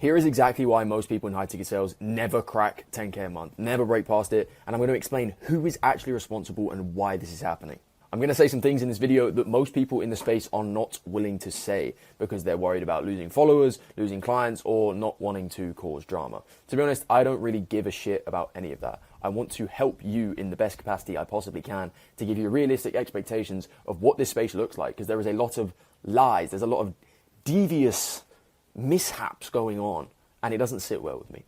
Here is exactly why most people in high ticket sales never crack 10K a month, never break past it, and I'm going to explain who is actually responsible and why this is happening. I'm going to say some things in this video that most people in the space are not willing to say because they're worried about losing followers, losing clients, or not wanting to cause drama. To be honest, I don't really give a shit about any of that. I want to help you in the best capacity I possibly can to give you realistic expectations of what this space looks like, because there is a lot of lies, there's a lot of devious mishaps going on, and it doesn't sit well with me.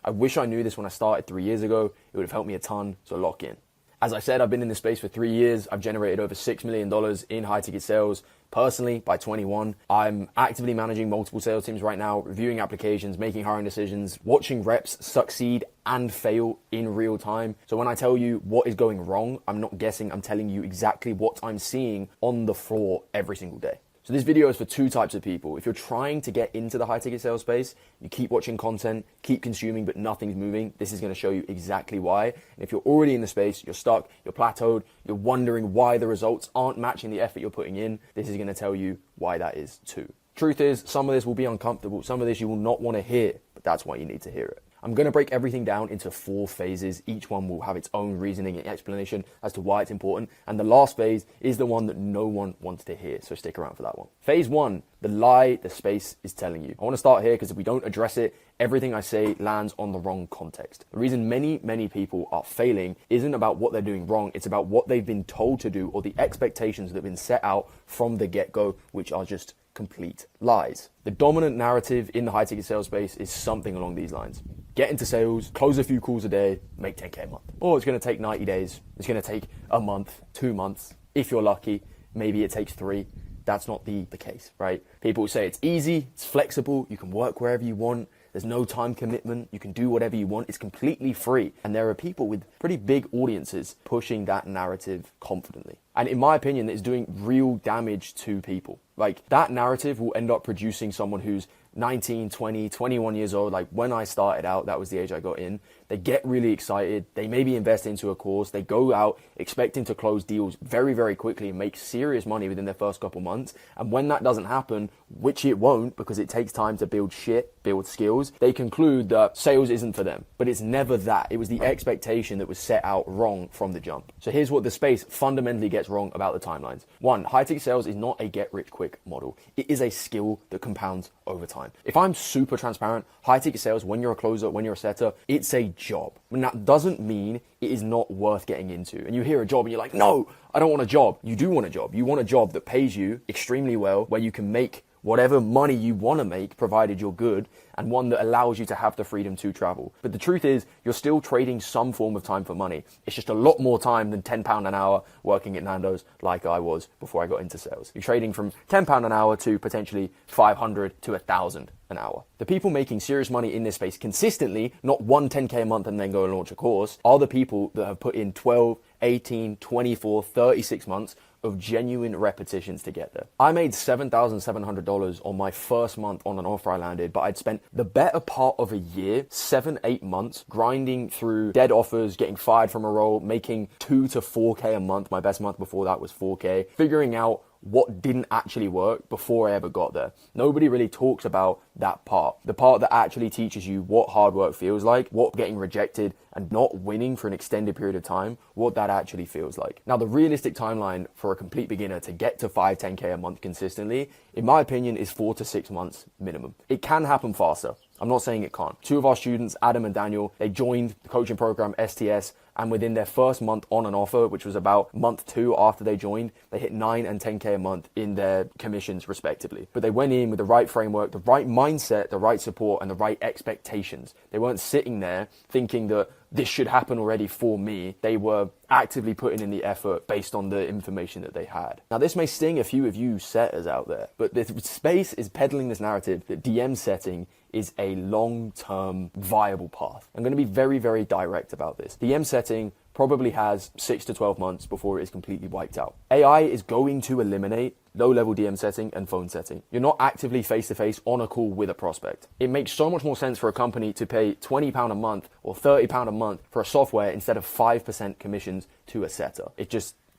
I wish I knew this when I started 3 years ago. It would have helped me a ton, so lock in. As I said, I've been in this space for 3 years. I've generated over $6 million in high ticket sales personally by 21. I'm actively managing multiple sales teams right now, reviewing applications, making hiring decisions, watching reps succeed and fail in real time. So when I tell you what is going wrong, I'm not guessing, I'm telling you exactly what I'm seeing on the floor every single day. So this video is for two types of people. If you're trying to get into the high ticket sales space, you keep watching content, keep consuming, but nothing's moving, this is going to show you exactly why. And if you're already in the space, you're stuck, you're plateaued, you're wondering why the results aren't matching the effort you're putting in, this is going to tell you why that is too. Truth is, some of this will be uncomfortable, some of this you will not want to hear, but that's why you need to hear it. I'm going to break everything down into 4 phases. Each one will have its own reasoning and explanation as to why it's important. And the last phase is the one that no one wants to hear. So stick around for that one. Phase 1, the lie the space is telling you. I want to start here because if we don't address it, everything I say lands on the wrong context. The reason many people are failing isn't about what they're doing wrong. It's about what they've been told to do or the expectations that have been set out from the get-go, which are just complete lies. The dominant narrative in the high ticket sales space is something along these lines. Get into sales, close a few calls a day, make 10K a month. Or it's going to take 90 days. It's going to take a month, 2 months. If you're lucky, maybe it takes 3. That's not the case, right? People say it's easy, it's flexible, you can work wherever you want. There's no time commitment. You can do whatever you want. It's completely free. And there are people with pretty big audiences pushing that narrative confidently. And in my opinion, it's doing real damage to people. Like, that narrative will end up producing someone who's 19, 20, 21 years old. Like when I started out, that was the age I got in. They get really excited. They maybe invest into a course. They go out expecting to close deals very quickly and make serious money within their first couple months. And when that doesn't happen, which it won't because it takes time to build skills, they conclude that sales isn't for them. But it's never that. It was the expectation that was set out wrong from the jump. So here's what the space fundamentally gets wrong about the timelines. 1, high ticket sales is not a get rich quick model. It is a skill that compounds over time. If I'm super transparent, high ticket sales, when you're a closer, when you're a setter, it's a job. And that doesn't mean it is not worth getting into. And you hear a job and you're like, no, I don't want a job. You do want a job. You want a job that pays you extremely well, where you can make whatever money you want to make, provided you're good, and one that allows you to have the freedom to travel. But the truth is, you're still trading some form of time for money. It's just a lot more time than £10 an hour working at Nando's like I was before I got into sales. You're trading from £10 an hour to potentially 500 to 1,000 an hour. The people making serious money in this space consistently, not 10K a month and then go and launch a course, are the people that have put in 12, 18, 24, 36 months of genuine repetitions to get there. I made $7,700 on my first month on an offer I landed, but I'd spent the better part of a year, 7-8 months, grinding through dead offers, getting fired from a role, making 2 to 4K a month. My best month before that was 4K, figuring out what didn't actually work before I ever got there. Nobody really talks about that part. The part that actually teaches you what hard work feels like, what getting rejected and not winning for an extended period of time, what that actually feels like. Now, the realistic timeline for a complete beginner to get to 5-10K a month consistently, in my opinion, is 4 to 6 months minimum. It can happen faster. I'm not saying it can't. 2 of our students, Adam and Daniel, they joined the coaching program STS, and within their first month on an offer, which was about month 2 after they joined, they hit 9 and 10K a month in their commissions respectively. But they went in with the right framework, the right mindset, the right support, and the right expectations. They weren't sitting there thinking that this should happen already for me. They were actively putting in the effort based on the information that they had. Now, this may sting a few of you setters out there, but the space is peddling this narrative that DM setting is a long-term viable path. I'm going to be very direct about this. DM setting probably has 6 to 12 months before it is completely wiped out. AI is going to eliminate low-level DM setting and phone setting. You're not actively face-to-face on a call with a prospect. It makes so much more sense for a company to pay £20 a month or £30 a month for a software instead of 5% commissions to a setter.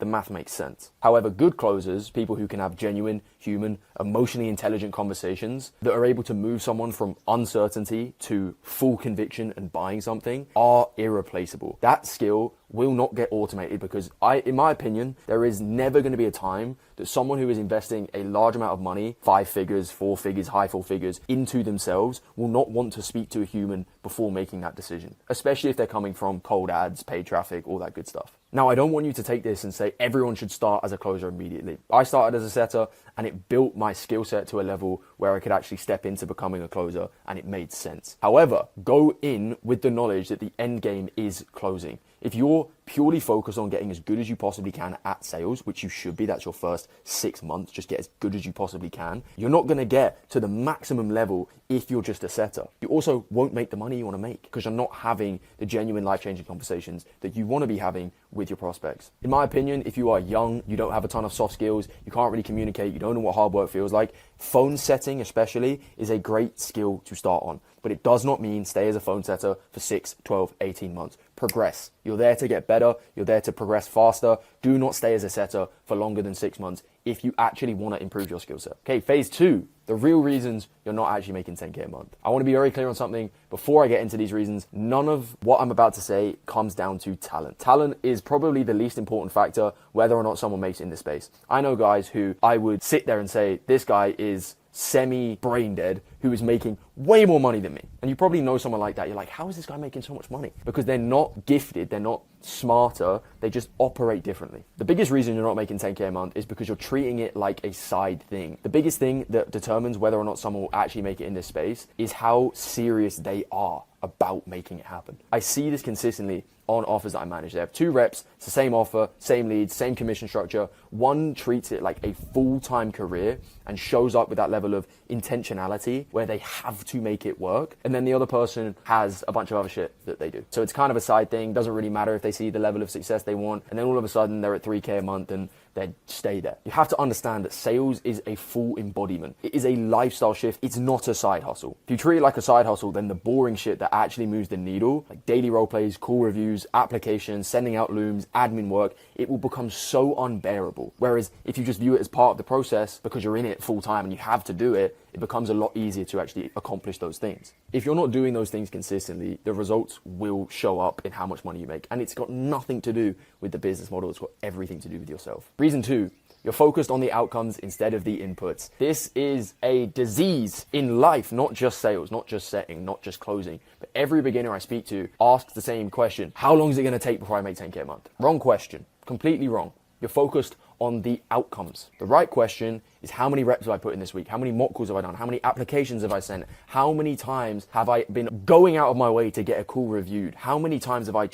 The math makes sense. However, good closers, people who can have genuine human, emotionally intelligent conversations that are able to move someone from uncertainty to full conviction and buying something are irreplaceable. That skill will not get automated because in my opinion, there is never going to be a time that someone who is investing a large amount of money, 5 figures, 4 figures, high 4 figures, into themselves will not want to speak to a human before making that decision, especially if they're coming from cold ads, paid traffic, all that good stuff. Now, I don't want you to take this and say everyone should start as a closer immediately. I started as a setter and it built my skill set to a level where I could actually step into becoming a closer and it made sense. However, go in with the knowledge that the end game is closing. If you're purely focused on getting as good as you possibly can at sales, which you should be, that's your first 6 months, just get as good as you possibly can, you're not going to get to the maximum level if you're just a setter. You also won't make the money you want to make because you're not having the genuine life-changing conversations that you want to be having with your prospects. In my opinion, if you are young, you don't have a ton of soft skills, you can't really communicate, you don't know what hard work feels like, phone setting especially is a great skill to start on. But it does not mean stay as a phone setter for 6, 12, 18 months. Progress. You're there to get better. You're there to progress faster. Do not stay as a setter for longer than 6 months if you actually want to improve your skill set. Okay, phase 2, the real reasons you're not actually making 10K a month. I want to be very clear on something before I get into these reasons. None of what I'm about to say comes down to talent. Talent is probably the least important factor whether or not someone makes it in this space. I know guys who I would sit there and say, this guy is semi-brain dead who is making way more money than me. And you probably know someone like that. You're like, how is this guy making so much money? Because they're not gifted, they're not smarter, they just operate differently. The biggest reason you're not making 10K a month is because you're treating it like a side thing. The biggest thing that determines whether or not someone will actually make it in this space is how serious they are about making it happen. I see this consistently on offers that I manage. They have 2 reps, it's the same offer, same leads, same commission structure. One treats it like a full-time career and shows up with that level of intentionality where they have to make it work. And then the other person has a bunch of other shit that they do. So it's kind of a side thing. Doesn't really matter if they see the level of success they want. And then all of a sudden they're at 3K a month and they stay there. You have to understand that sales is a full embodiment. It is a lifestyle shift. It's not a side hustle. If you treat it like a side hustle, then the boring shit that actually moves the needle, like daily role plays, call reviews, applications, sending out looms, admin work, it will become so unbearable. Whereas if you just view it as part of the process because you're in it full time and you have to do it, it becomes a lot easier to actually accomplish those things. If you're not doing those things consistently, the results will show up in how much money you make. And it's got nothing to do with the business model. It's got everything to do with yourself. Reason 2, you're focused on the outcomes instead of the inputs. This is a disease in life, not just sales, not just setting, not just closing. But every beginner I speak to asks the same question. How long is it going to take before I make 10K a month? Wrong question. Completely wrong. You're focused on the outcomes. The right question is how many reps have I put in this week? How many mock calls have I done? How many applications have I sent? How many times have I been going out of my way to get a call reviewed? How many times have I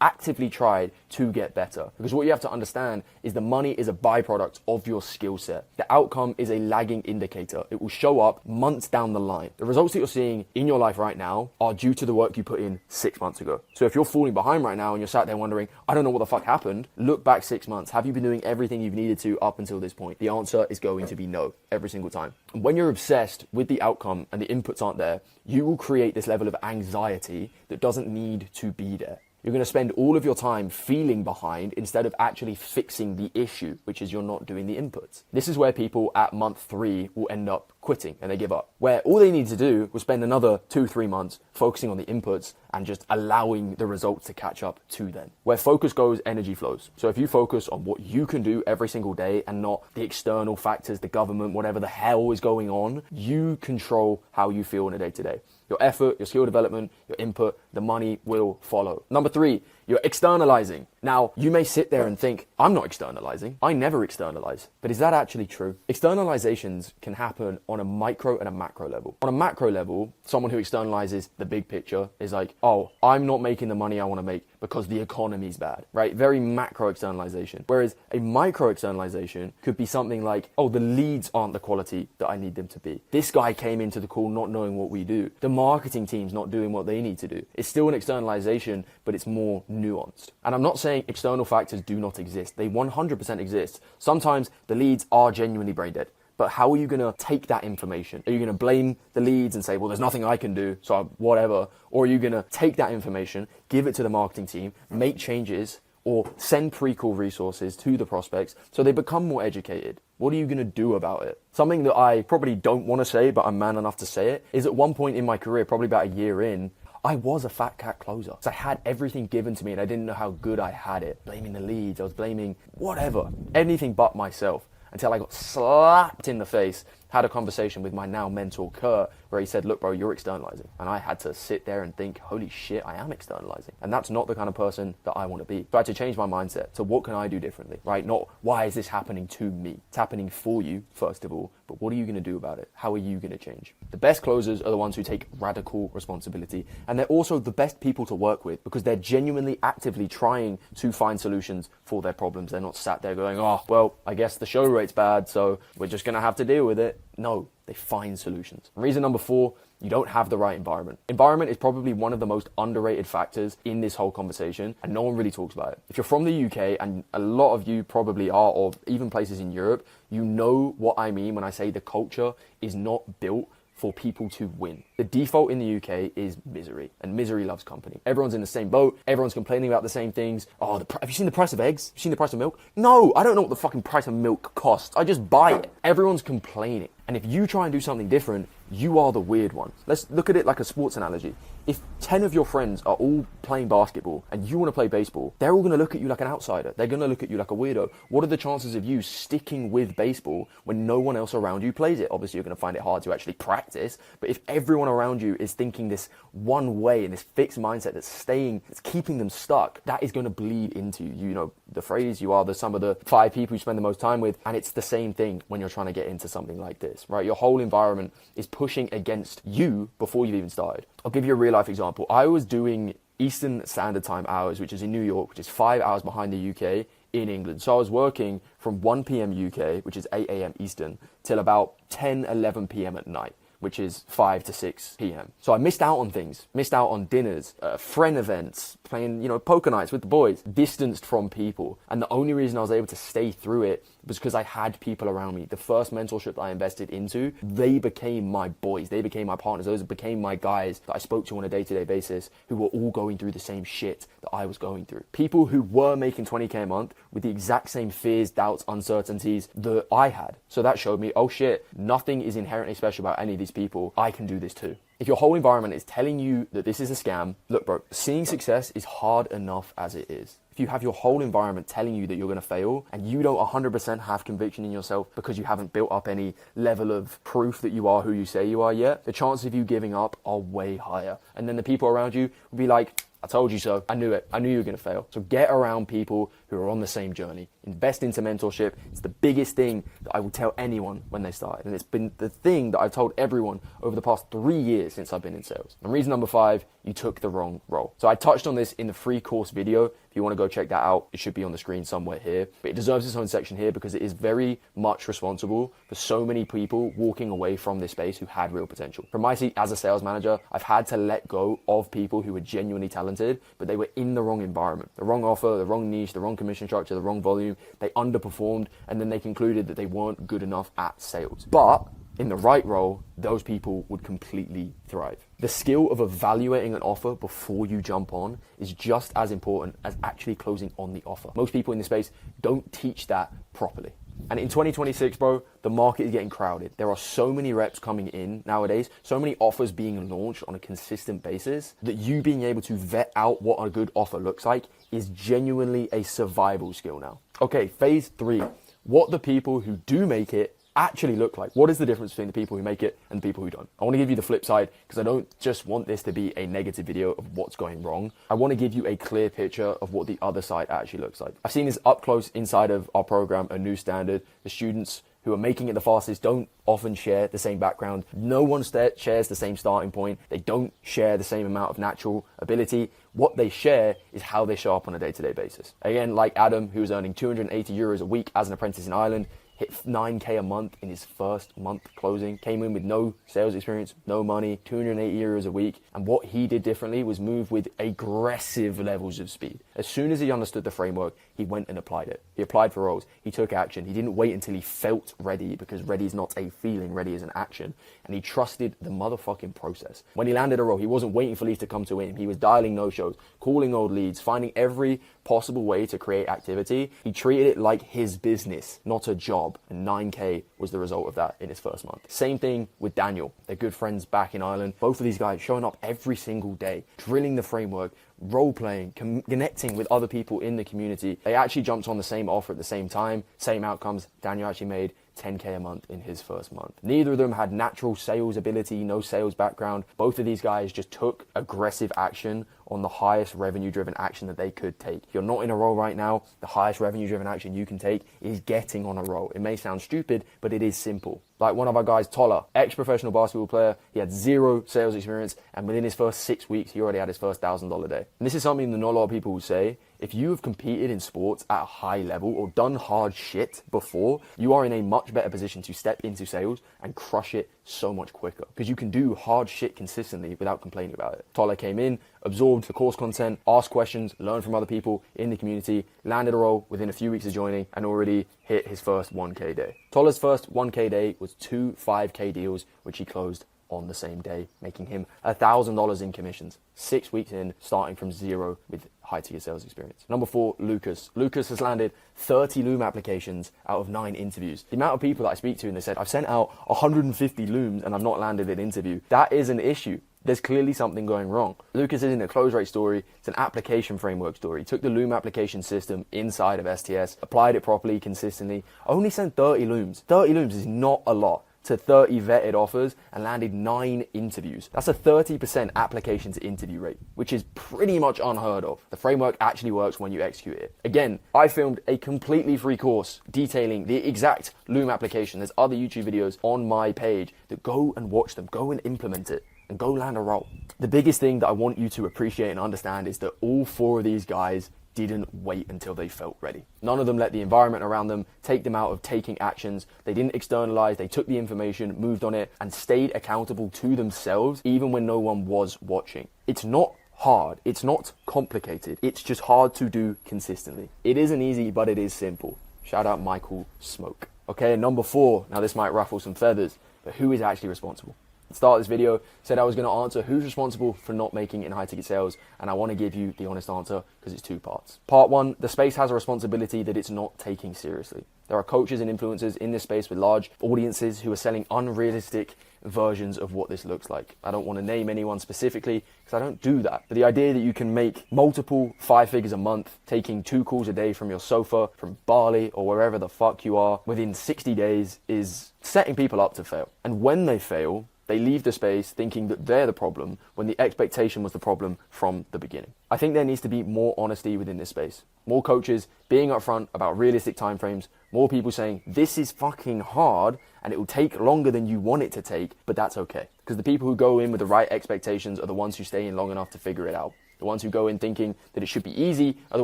actively tried to get better? Because what you have to understand is the money is a byproduct of your skill set. The outcome is a lagging indicator. It will show up months down the line. The results that you're seeing in your life right now are due to the work you put in 6 months ago. So if you're falling behind right now and you're sat there wondering, I don't know what the fuck happened, look back 6 months. Have you been doing everything you've needed to up until this point? The answer is going to be no every single time. And when you're obsessed with the outcome and the inputs aren't there, you will create this level of anxiety that doesn't need to be there. You're going to spend all of your time feeling behind instead of actually fixing the issue, which is you're not doing the inputs. This is where people at month 3 will end up quitting and they give up. Where all they need to do was spend another 2-3 months focusing on the inputs and just allowing the results to catch up to them. Where focus goes, energy flows. So if you focus on what you can do every single day and not the external factors, the government, whatever the hell is going on, you control how you feel in a day-to-day. Your effort, your skill development, your input, the money will follow. Number 3, you're externalizing. Now, you may sit there and think, I'm not externalizing. I never externalize. But is that actually true? Externalizations can happen on a micro and a macro level. On a macro level, someone who externalizes the big picture is like, oh, I'm not making the money I want to make because the economy's bad, right? Very macro externalization. Whereas a micro externalization could be something like, oh, the leads aren't the quality that I need them to be. This guy came into the call not knowing what we do. The marketing team's not doing what they need to do. It's still an externalization, but it's more nuanced. And I'm not saying external factors do not exist. They 100% exist. Sometimes the leads are genuinely brain dead. But how are you going to take that information? Are you going to blame the leads and say, well, there's nothing I can do, so whatever? Or are you going to take that information, give it to the marketing team, make changes or send pre-call resources to the prospects so they become more educated. What are you going to do about it? Something that I probably don't want to say, but I'm man enough to say it, is at one point in my career, probably about a year in, I was a fat cat closer. So I had everything given to me and I didn't know how good I had it. Blaming the leads, I was blaming whatever, anything but myself, until I got slapped in the face, had a conversation with my now mentor, Kurt, where he said, look, bro, you're externalizing. And I had to sit there and think, holy shit, I am externalizing. And that's not the kind of person that I want to be. So I had to change my mindset to what can I do differently, right? Not why is this happening to me? It's happening for you, first of all, but what are you going to do about it? How are you going to change? The best closers are the ones who take radical responsibility. And they're also the best people to work with because they're genuinely actively trying to find solutions for their problems. They're not sat there going, oh, well, I guess the show rate's bad, so we're just going to have to deal with it. No, they find solutions. Reason number 4, you don't have the right environment. Environment is probably one of the most underrated factors in this whole conversation, and no one really talks about it. If you're from the UK, and a lot of you probably are, or even places in Europe, you know what I mean when I say the culture is not built for people to win. The default in the UK is misery, and misery loves company. Everyone's in the same boat. Everyone's complaining about the same things. Oh, have you seen the price of eggs? Have you seen the price of milk? No, I don't know what the fucking price of milk costs. I just buy it. Everyone's complaining. And if you try and do something different, you are the weird one. Let's look at it like a sports analogy. If 10 of your friends are all playing basketball and you want to play baseball, they're all going to look at you like an outsider. They're going to look at you like a weirdo. What are the chances of you sticking with baseball when no one else around you plays it? Obviously, you're going to find it hard to actually practice. But if everyone around you is thinking this one way and this fixed mindset that's keeping them stuck, that is going to bleed into you. You know the phrase, you are the sum of the 5 people you spend the most time with. And it's the same thing when you're trying to get into something like this, right? Your whole environment is pushing against you before you've even started. I'll give you a real life example. I was doing Eastern Standard Time hours, which is in New York, which is 5 hours behind the UK in England. So I was working from 1 p.m. UK, which is 8 a.m. Eastern, till about 10, 11 p.m. at night, which is 5 to 6 p.m. So I missed out on things, missed out on dinners, friend events, playing, poker nights with the boys, distanced from people. And the only reason I was able to stay through it was because I had people around me. The first mentorship that I invested into, they became my boys. They became my partners. Those became my guys that I spoke to on a day-to-day basis who were all going through the same shit that I was going through. People who were making 20K a month with the exact same fears, doubts, uncertainties that I had. So that showed me, oh shit, nothing is inherently special about any of these people. I can do this too. If your whole environment is telling you that this is a scam, look bro, seeing success is hard enough as it is. If you have your whole environment telling you that you're going to fail and you don't 100% have conviction in yourself because you haven't built up any level of proof that you are who you say you are yet, the chances of you giving up are way higher. And then the people around you will be like, I told you so. I knew it. I knew you were going to fail. So get around people who are on the same journey. Invest into mentorship. It's the biggest thing that I will tell anyone when they start. And it's been the thing that I've told everyone over the past 3 years since I've been in sales. And reason number 5, you took the wrong role. So I touched on this in the free course video. If you want to go check that out, it should be on the screen somewhere here. But it deserves its own section here because it is very much responsible for so many people walking away from this space who had real potential. From my seat as a sales manager, I've had to let go of people who were genuinely talented, but they were in the wrong environment. The wrong offer, the wrong niche, the wrong commission structure, the wrong volume. They underperformed, and then they concluded that they weren't good enough at sales. But in the right role, those people would completely thrive. The skill of evaluating an offer before you jump on is just as important as actually closing on the offer. Most people in this space don't teach that properly. And in 2026, bro, the market is getting crowded. There are so many reps coming in nowadays, so many offers being launched on a consistent basis that you being able to vet out what a good offer looks like is genuinely a survival skill now. Okay, phase 3, what the people who do make it actually look like. What is the difference between the people who make it and the people who don't? I want to give you the flip side because I don't just want this to be a negative video of what's going wrong. I want to give you a clear picture of what the other side actually looks like. I've seen this up close inside of our program, A New Standard. The students who are making it the fastest don't often share the same background. No one shares the same starting point. They don't share the same amount of natural ability. What they share is how they show up on a day-to-day basis. Again, like Adam, who was earning 280 euros a week as an apprentice in Ireland, hit 9K a month in his first month closing, came in with no sales experience, no money, 280 euros a week. And what he did differently was move with aggressive levels of speed. As soon as he understood the framework, he went and applied it. He applied for roles. He took action. He didn't wait until he felt ready, because ready is not a feeling, ready is an action. And he trusted the motherfucking process. When he landed a role, he wasn't waiting for leads to come to him. He was dialing no-shows, calling old leads, finding every possible way to create activity. He treated it like his business, not a job. And 9K was the result of that in his first month. Same thing with Daniel. They're good friends back in Ireland. Both of these guys showing up every single day, drilling the framework, role-playing, connecting with other people in the community. They actually jumped on the same offer at the same time, same outcomes. Daniel actually made 10K a month in his first month. Neither of them had natural sales ability, no sales background. Both of these guys just took aggressive action on the highest revenue-driven action that they could take. If you're not in a role right now, the highest revenue-driven action you can take is getting on a role. It may sound stupid, but it is simple. Like one of our guys, Toller, ex-professional basketball player, he had zero sales experience, and within his first 6 weeks, he already had his first $1,000 day. And this is something that not a lot of people will say. If you have competed in sports at a high level or done hard shit before, you are in a much better position to step into sales and crush it so much quicker, because you can do hard shit consistently without complaining about it. Toller came in, absorbed the course content, asked questions, learned from other people in the community, landed a role within a few weeks of joining, and already hit his first 1K day. Toller's first 1K day was 2 5K deals, which he closed on the same day, making him $1,000 in commissions. 6 weeks in, starting from zero with high tier sales experience. Number 4, Lucas. Lucas has landed 30 Loom applications out of 9 interviews. The amount of people that I speak to and they said, I've sent out 150 Looms and I've not landed an interview. That is an issue. There's clearly something going wrong. Lucas isn't a close rate story, it's an application framework story. He took the Loom application system inside of STS, applied it properly, consistently, only sent 30 Looms. 30 Looms is not a lot to 30 vetted offers and landed 9 interviews. That's a 30% application to interview rate, which is pretty much unheard of. The framework actually works when you execute it. Again, I filmed a completely free course detailing the exact Loom application. There's other YouTube videos on my page that go and watch them, go and implement it, and go land a role. The biggest thing that I want you to appreciate and understand is that all 4 of these guys didn't wait until they felt ready. None of them let the environment around them take them out of taking actions. They didn't externalize, they took the information, moved on it, and stayed accountable to themselves even when no one was watching. It's not hard, it's not complicated, it's just hard to do consistently. It isn't easy, but it is simple. Shout out Michael Smoke. Okay, and number 4, now this might ruffle some feathers, but who is actually responsible? Start this video, said I was going to answer who's responsible for not making it in high ticket sales, and I want to give you the honest answer because it's 2 parts. Part 1, the space has a responsibility that it's not taking seriously. There are coaches and influencers in this space with large audiences who are selling unrealistic versions of what this looks like. I don't want to name anyone specifically because I don't do that. But the idea that you can make multiple 5 figures a month, taking 2 calls a day from your sofa, from Bali or wherever the fuck you are, within 60 days is setting people up to fail. And when they fail, they leave the space thinking that they're the problem when the expectation was the problem from the beginning. I think there needs to be more honesty within this space. More coaches being upfront about realistic timeframes, more people saying this is fucking hard and it will take longer than you want it to take, but that's okay. Because the people who go in with the right expectations are the ones who stay in long enough to figure it out. The ones who go in thinking that it should be easy are the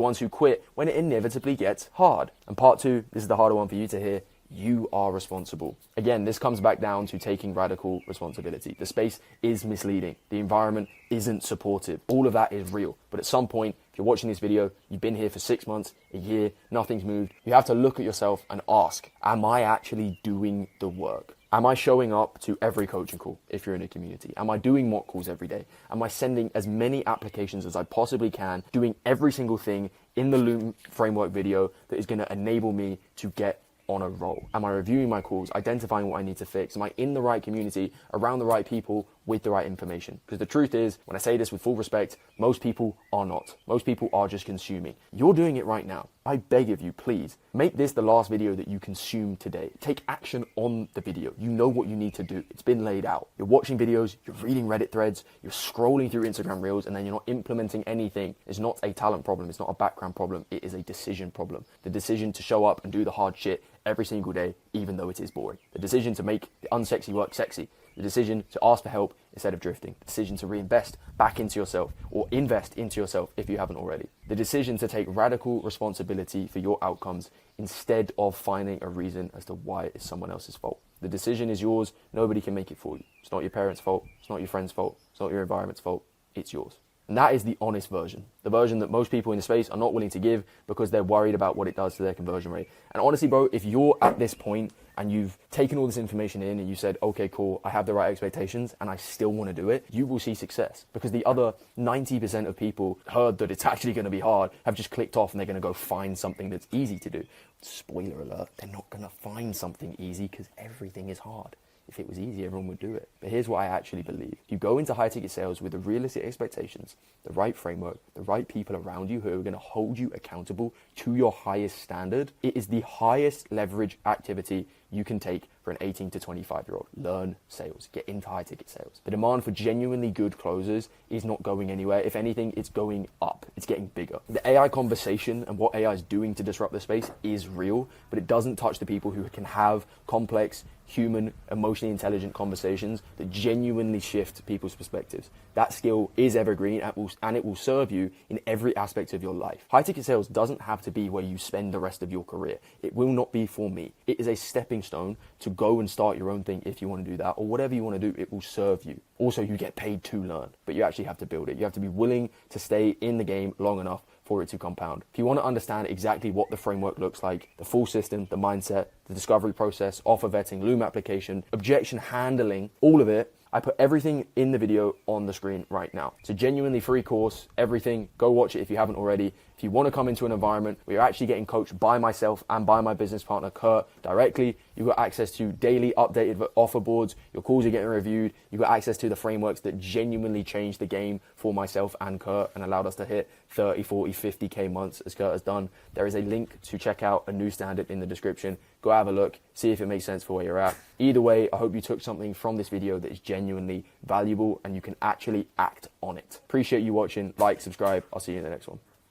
ones who quit when it inevitably gets hard. And part 2, this is the harder one for you to hear. You are responsible. Again, this comes back down to taking radical responsibility. The space is misleading. The environment isn't supportive. All of that is real. But at some point, if you're watching this video, you've been here for 6 months, a year, nothing's moved. You have to look at yourself and ask, am I actually doing the work? Am I showing up to every coaching call if you're in a community? Am I doing mock calls every day? Am I sending as many applications as I possibly can, doing every single thing in the Loom framework video that is going to enable me to get on a roll? Am I reviewing my calls, identifying what I need to fix? Am I in the right community, around the right people, with the right information? Because the truth is, when I say this with full respect, most people are not. Most people are just consuming. You're doing it right now. I beg of you, please, make this the last video that you consume today. Take action on the video. You know what you need to do. It's been laid out. You're watching videos, you're reading Reddit threads, you're scrolling through Instagram Reels, and then you're not implementing anything. It's not a talent problem. It's not a background problem. It is a decision problem. The decision to show up and do the hard shit every single day, even though it is boring. The decision to make the unsexy work sexy. The decision to ask for help instead of drifting. The decision to reinvest back into yourself or invest into yourself if you haven't already. The decision to take radical responsibility for your outcomes instead of finding a reason as to why it is someone else's fault. The decision is yours. Nobody can make it for you. It's not your parents' fault. It's not your friend's fault. It's not your environment's fault. It's yours. And that is the honest version. The version that most people in the space are not willing to give because they're worried about what it does to their conversion rate. And honestly, bro, if you're at this point and you've taken all this information in and you said, okay, cool, I have the right expectations and I still want to do it, you will see success. Because the other 90% of people heard that it's actually going to be hard, have just clicked off and they're going to go find something that's easy to do. Spoiler alert, they're not going to find something easy because everything is hard. If it was easy, everyone would do it. But here's what I actually believe. You go into high ticket sales with the realistic expectations, the right framework, the right people around you who are going to hold you accountable to your highest standard. It is the highest leverage activity you can take for an 18 to 25-year-old. Learn sales. Get into high ticket sales. The demand for genuinely good closers is not going anywhere. If anything, it's going up. It's getting bigger. The AI conversation and what AI is doing to disrupt the space is real, but it doesn't touch the people who can have complex, human, emotionally intelligent conversations that genuinely shift people's perspectives. That skill is evergreen and it will serve you in every aspect of your life. High ticket sales doesn't have to be where you spend the rest of your career. It will not be for me. It is a stepping stone to go and start your own thing if you want to do that, or whatever you want to do, it will serve you. Also, you get paid to learn, but you actually have to build it. You have to be willing to stay in the game long enough for it to compound. If you want to understand exactly what the framework looks like, the full system, the mindset, the discovery process, offer vetting, Loom application, objection handling, all of it, I put everything in the video on the screen right now. It's a genuinely free course, everything. Go watch it if you haven't already. If you want to come into an environment where you're actually getting coached by myself and by my business partner, Kurt, directly, you've got access to daily updated offer boards, your calls are getting reviewed, you've got access to the frameworks that genuinely changed the game for myself and Kurt and allowed us to hit 30, 40, 50K months as Kurt has done. There is a link to check out a new standard in the description. Go have a look, see if it makes sense for where you're at. Either way, I hope you took something from this video that is genuinely valuable and you can actually act on it. Appreciate you watching. Like, subscribe. I'll see you in the next one.